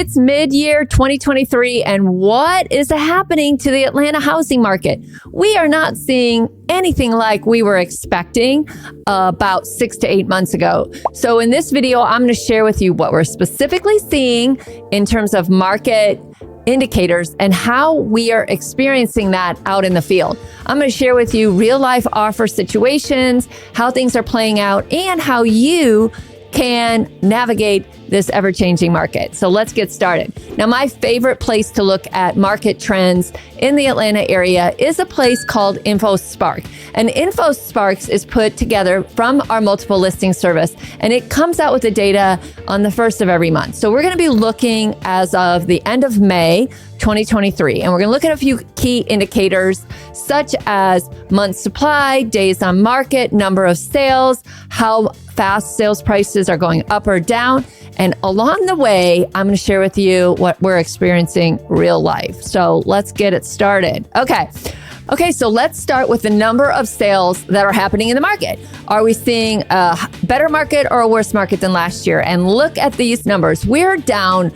It's mid-year 2023, and what is happening to the Atlanta housing market? We are not seeing anything like we were expecting about 6 to 8 months ago. So in this video, I'm going to share with you what we're specifically seeing in terms of market indicators and how we are experiencing that out in the field. I'm going to share with you real life offer situations, how things are playing out, and how you can navigate this ever-changing market. So let's get started. Now, my favorite place to look at market trends in the Atlanta area is a place called InfoSpark. And InfoSparks is put together from our multiple listing service, and it comes out with the data on the first of every month. So we're going to be looking as of the end of May 2023, and we're going to look at a few key indicators such as month supply, days on market, number of sales, how fast sales prices are going up or down. And along the way, I'm going to share with you what we're experiencing real life. So let's get it started. Okay, so let's start with the number of sales that are happening in the market. Are we seeing a better market or a worse market than last year? And look at these numbers. We're down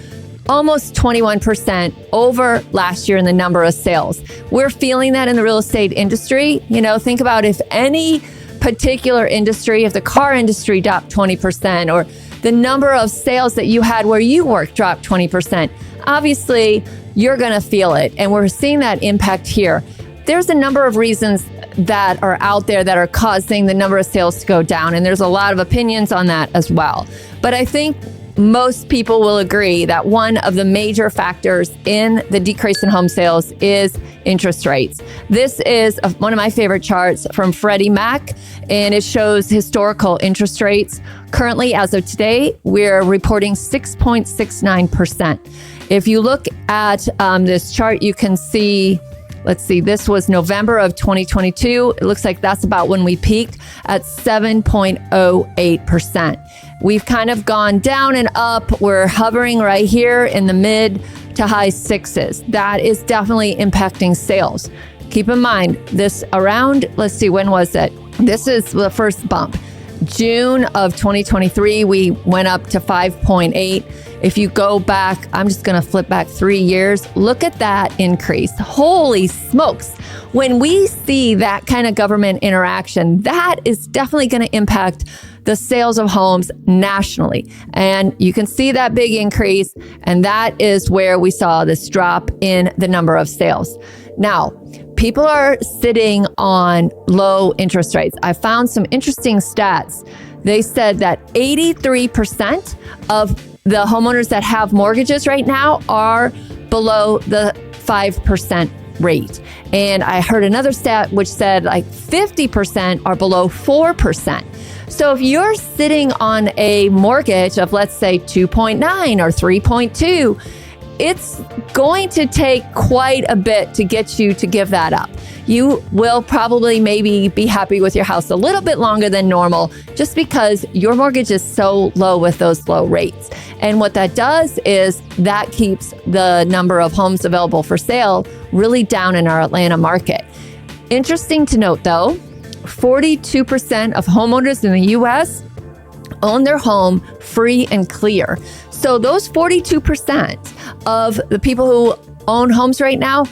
almost 21% over last year in the number of sales. We're feeling that in the real estate industry. You know, think about if any particular industry, if the car industry dropped 20%, or the number of sales that you had where you work dropped 20%, obviously you're going to feel it. And we're seeing that impact here. There's a number of reasons that are out there that are causing the number of sales to go down. And there's a lot of opinions on that as well. But I think most people will agree that one of the major factors in the decrease in home sales is interest rates. This is one of my favorite charts from Freddie Mac, and it shows historical interest rates. Currently, as of today, we're reporting 6.69%. If you look at this chart, you can see, let's see, this was November of 2022. It looks like that's about when we peaked at 7.08%. We've kind of gone down and up. We're hovering right here in the mid to high sixes. That is definitely impacting sales. Keep in mind this around, let's see, when was it? This is the first bump. June of 2023, we went up to 5.8. If you go back, I'm just going to flip back 3 years. Look at that increase. Holy smokes. When we see that kind of government interaction, that is definitely going to impact the sales of homes nationally. And you can see that big increase. And that is where we saw this drop in the number of sales. Now, people are sitting on low interest rates. I found some interesting stats. They said that 83% of the homeowners that have mortgages right now are below the 5% rate. And I heard another stat which said like 50% are below 4%. So if you're sitting on a mortgage of, let's say, 2.9 or 3.2, it's going to take quite a bit to get you to give that up. You will probably maybe be happy with your house a little bit longer than normal just because your mortgage is so low with those low rates. And what that does is that keeps the number of homes available for sale really down in our Atlanta market. Interesting to note, though, 42% of homeowners in the U.S. own their home free and clear. So those 42% of the people who own homes right now,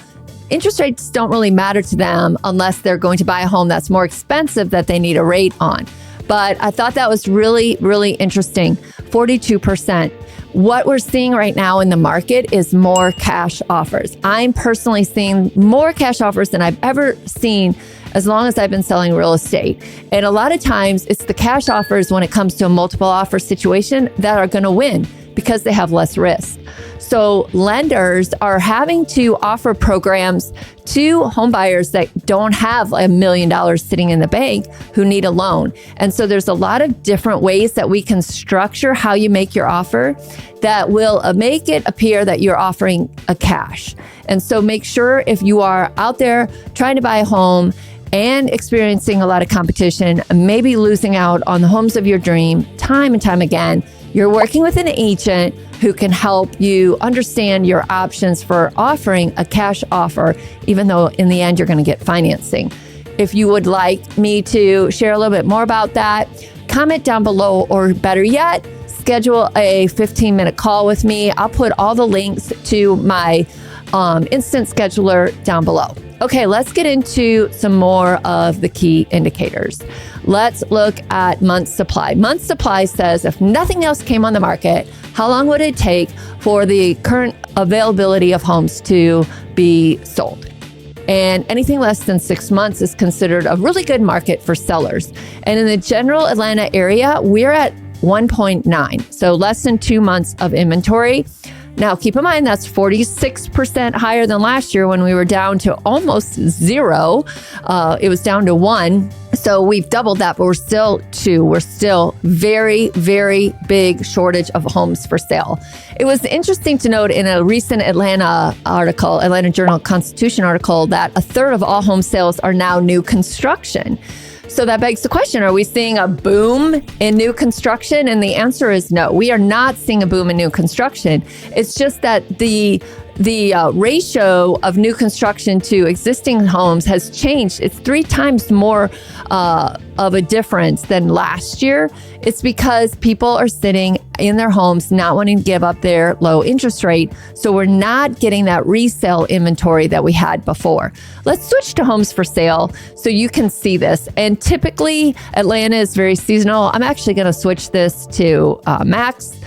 interest rates don't really matter to them unless they're going to buy a home that's more expensive that they need a rate on. But I thought that was really, really interesting. 42%. What we're seeing right now in the market is more cash offers. I'm personally seeing more cash offers than I've ever seen as long as I've been selling real estate. And a lot of times it's the cash offers when it comes to a multiple offer situation that are going to win because they have less risk. So lenders are having to offer programs to home buyers that don't have $1 million sitting in the bank who need a loan. And so there's a lot of different ways that we can structure how you make your offer that will make it appear that you're offering a cash. And so make sure if you are out there trying to buy a home and experiencing a lot of competition, maybe losing out on the homes of your dream time and time again, you're working with an agent who can help you understand your options for offering a cash offer, even though in the end you're going to get financing. If you would like me to share a little bit more about that, comment down below, or better yet, schedule a 15-minute call with me. I'll put all the links to my instant scheduler down below. Okay, let's get into some more of the key indicators. Let's look at month supply. Month supply says if nothing else came on the market, how long would it take for the current availability of homes to be sold? And anything less than 6 months is considered a really good market for sellers. And in the general Atlanta area, we're at 1.9, so less than 2 months of inventory. Now, keep in mind, that's 46% higher than last year when we were down to almost zero. It was down to 1. So we've doubled that, but we're still 2. We're still very, very big shortage of homes for sale. It was interesting to note in a recent Atlanta Journal-Constitution article that a third of all home sales are now new construction. So that begs the question, are we seeing a boom in new construction? And the answer is no. We are not seeing a boom in new construction. It's just that the ratio of new construction to existing homes has changed. It's 3 times more of a difference than last year. It's because people are sitting in their homes, not wanting to give up their low interest rate. So we're not getting that resale inventory that we had before. Let's switch to homes for sale so you can see this. And typically Atlanta is very seasonal. I'm actually going to switch this to max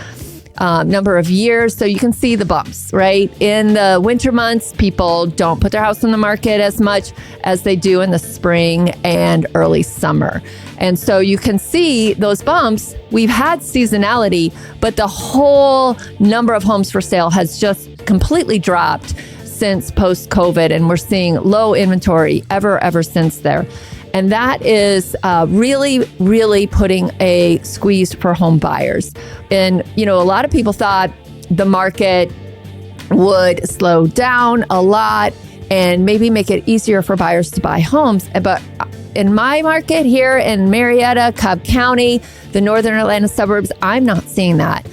number of years so you can see the bumps, right? In the winter months, people don't put their house on the market as much as they do in the spring and early summer. And so you can see those bumps. We've had seasonality, but the whole number of homes for sale has just completely dropped since post-COVID, and we're seeing low inventory ever since there. And that is really, really putting a squeeze for home buyers. And, a lot of people thought the market would slow down a lot and maybe make it easier for buyers to buy homes. But in my market here in Marietta, Cobb County, the northern Atlanta suburbs, I'm not seeing that.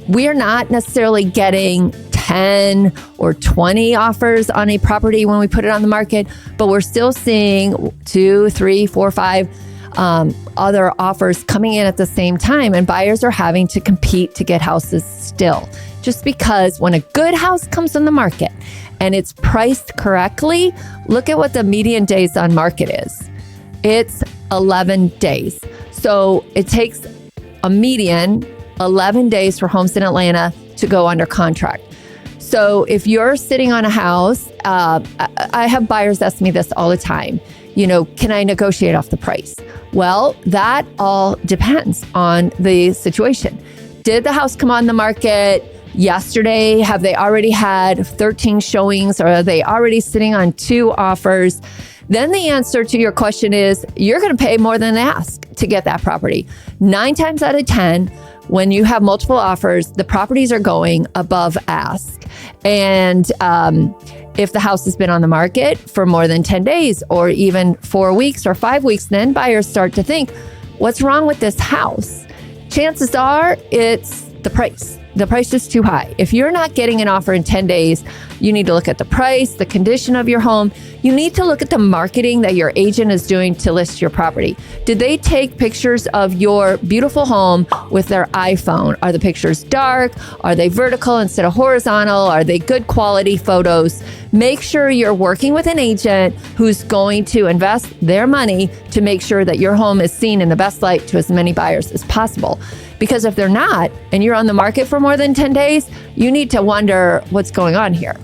We are not necessarily getting 10 or 20 offers on a property when we put it on the market, but we're still seeing 2, 3, 4, 5 other offers coming in at the same time, and buyers are having to compete to get houses still. Just because when a good house comes on the market and it's priced correctly, look at what the median days on market is. It's 11 days. So it takes a median 11 days for homes in Atlanta to go under contract. So if you're sitting on a house, I have buyers ask me this all the time, can I negotiate off the price? Well, that all depends on the situation. Did the house come on the market yesterday? Have they already had 13 showings, or are they already sitting on 2 offers? Then the answer to your question is you're going to pay more than ask to get that property. 9 times out of 10, when you have multiple offers, the properties are going above ask. And if the house has been on the market for more than 10 days or even 4 weeks or 5 weeks, then buyers start to think, what's wrong with this house? Chances are it's the price. The price is too high. If you're not getting an offer in 10 days, you need to look at the price, the condition of your home. You need to look at the marketing that your agent is doing to list your property. Did they take pictures of your beautiful home with their iPhone? Are the pictures dark? Are they vertical instead of horizontal? Are they good quality photos? Make sure you're working with an agent who's going to invest their money to make sure that your home is seen in the best light to as many buyers as possible. Because if they're not, and you're on the market for more than 10 days, you need to wonder what's going on here.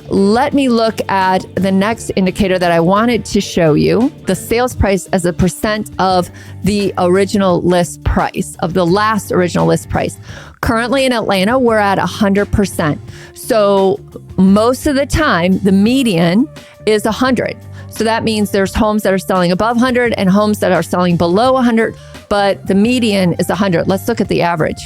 Let me look at the next indicator that I wanted to show you, the sales price as a percent of the original list price, of the last original list price. Currently in Atlanta, we're at 100%. So most of the time, the median is 100. So that means there's homes that are selling above 100 and homes that are selling below 100, but the median is 100. Let's look at the average.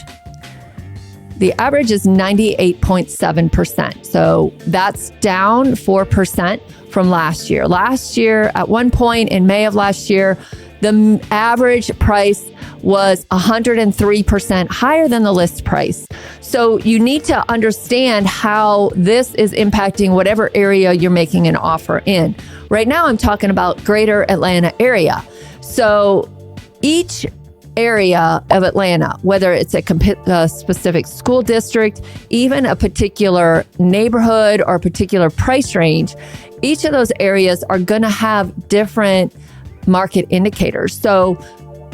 The average is 98.7%. So that's down 4% from last year. Last year, at one point in May of last year, the average price was 103% higher than the list price. So you need to understand how this is impacting whatever area you're making an offer in. Right now, I'm talking about greater Atlanta area. So each area of Atlanta, whether it's a specific school district, even a particular neighborhood or a particular price range, each of those areas are going to have different market indicators. So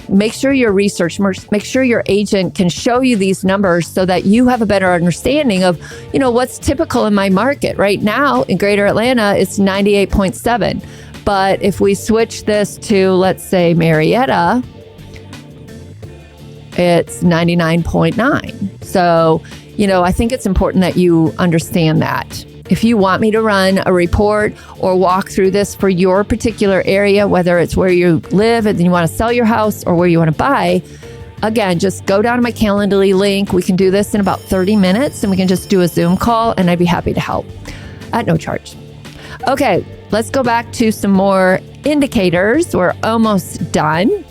make sure your research, make sure your agent can show you these numbers so that you have a better understanding of, what's typical in my market. Right now in Greater Atlanta, it's 98.7. But if we switch this to, let's say, Marietta, it's 99.9. So, I think it's important that you understand that. If you want me to run a report or walk through this for your particular area, whether it's where you live and you want to sell your house or where you want to buy, again, just go down to my Calendly link. We can do this in about 30 minutes and we can just do a Zoom call and I'd be happy to help at no charge. Okay, let's go back to some more indicators. We're almost done.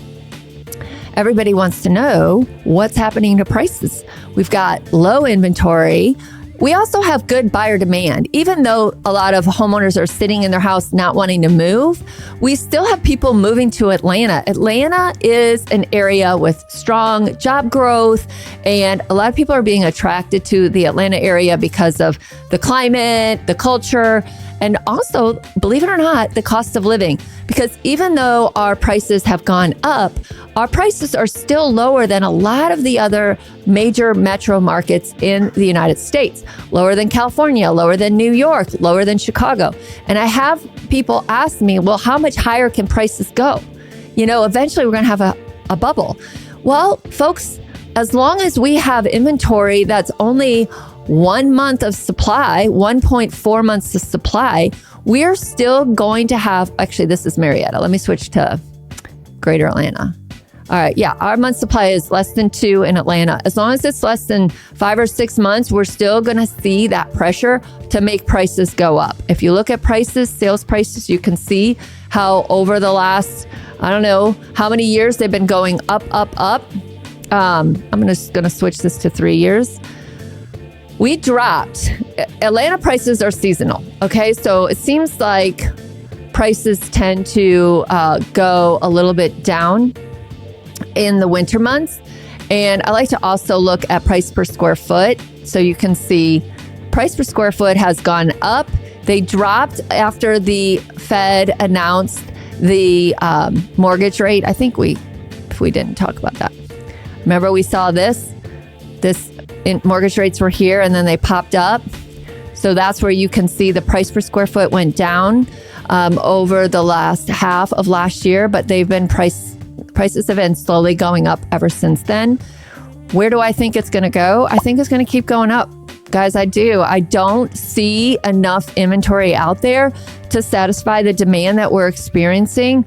Everybody wants to know what's happening to prices. We've got low inventory. We also have good buyer demand. Even though a lot of homeowners are sitting in their house not wanting to move, we still have people moving to Atlanta. Atlanta is an area with strong job growth, and a lot of people are being attracted to the Atlanta area because of the climate, the culture, and also, believe it or not, the cost of living. Because even though our prices have gone up, our prices are still lower than a lot of the other major metro markets in the United States. Lower than California, lower than New York, lower than Chicago. And I have people ask me, well, how much higher can prices go? Eventually we're going to have a bubble. Well, folks, as long as we have inventory that's only 1 month of supply, 1.4 months of supply, we're still going to have, actually, this is Marietta. Let me switch to Greater Atlanta. All right. Yeah. Our month supply is less than 2 in Atlanta. As long as it's less than 5 or 6 months, we're still going to see that pressure to make prices go up. If you look at prices, sales prices, you can see how over the last, I don't know how many years they've been going up, up, up. I'm just going to switch this to 3 years. We dropped. Atlanta prices are seasonal. Okay. So it seems like prices tend to go a little bit down in the winter months. And I like to also look at price per square foot. So you can see price per square foot has gone up. They dropped after the Fed announced the mortgage rate. I think we didn't talk about that. Remember we saw this mortgage rates were here and then they popped up. So that's where you can see the price per square foot went down over the last half of last year, but prices have been slowly going up ever since then. Where do I think it's going to go? I think it's going to keep going up. Guys, I do. I don't see enough inventory out there to satisfy the demand that we're experiencing.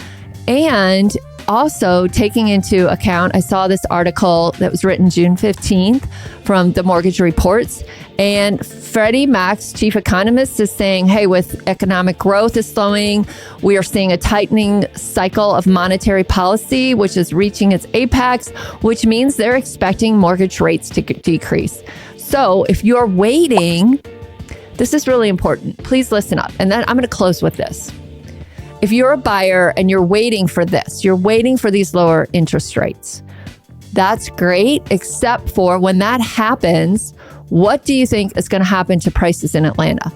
And also taking into account, I saw this article that was written June 15th from the Mortgage Reports, and Freddie Mac's chief economist is saying, hey, with economic growth is slowing, we are seeing a tightening cycle of monetary policy, which is reaching its apex, which means they're expecting mortgage rates to decrease. So if you're waiting, this is really important. Please listen up. And then I'm going to close with this. If you're a buyer and you're waiting for this, you're waiting for these lower interest rates, that's great, except for when that happens, what do you think is going to happen to prices in Atlanta?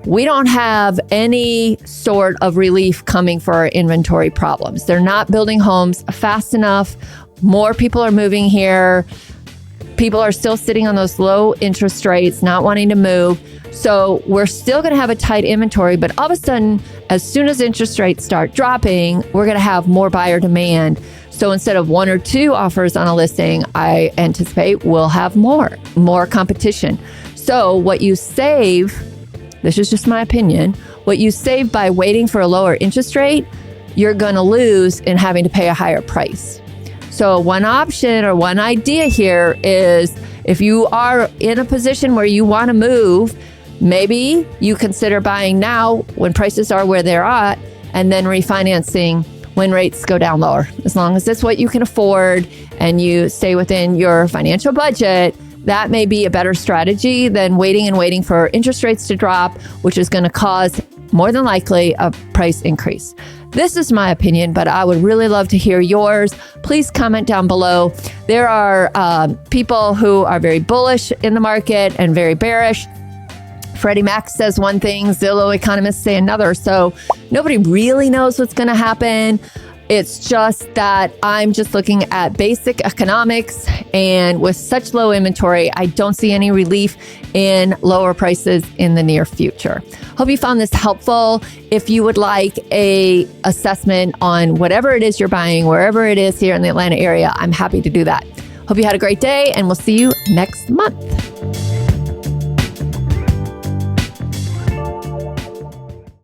We don't have any sort of relief coming for our inventory problems. They're not building homes fast enough. More people are moving here. People are still sitting on those low interest rates, not wanting to move. So we're still going to have a tight inventory, but all of a sudden, as soon as interest rates start dropping, we're going to have more buyer demand. So instead of 1 or 2 offers on a listing, I anticipate we'll have more competition. So what you save, this is just my opinion, what you save by waiting for a lower interest rate, you're going to lose in having to pay a higher price. So one option or one idea here is if you are in a position where you want to move, maybe you consider buying now when prices are where they're at and then refinancing when rates go down lower. As long as it's what you can afford and you stay within your financial budget, that may be a better strategy than waiting for interest rates to drop, which is going to cause more than likely a price increase. This is my opinion, but I would really love to hear yours. Please comment down below. There are people who are very bullish in the market and very bearish. Freddie Mac says one thing, Zillow economists say another. So nobody really knows what's going to happen. It's just that I'm just looking at basic economics, and with such low inventory, I don't see any relief in lower prices in the near future. Hope you found this helpful. If you would like a assessment on whatever it is you're buying, wherever it is here in the Atlanta area, I'm happy to do that. Hope you had a great day, and we'll see you next month.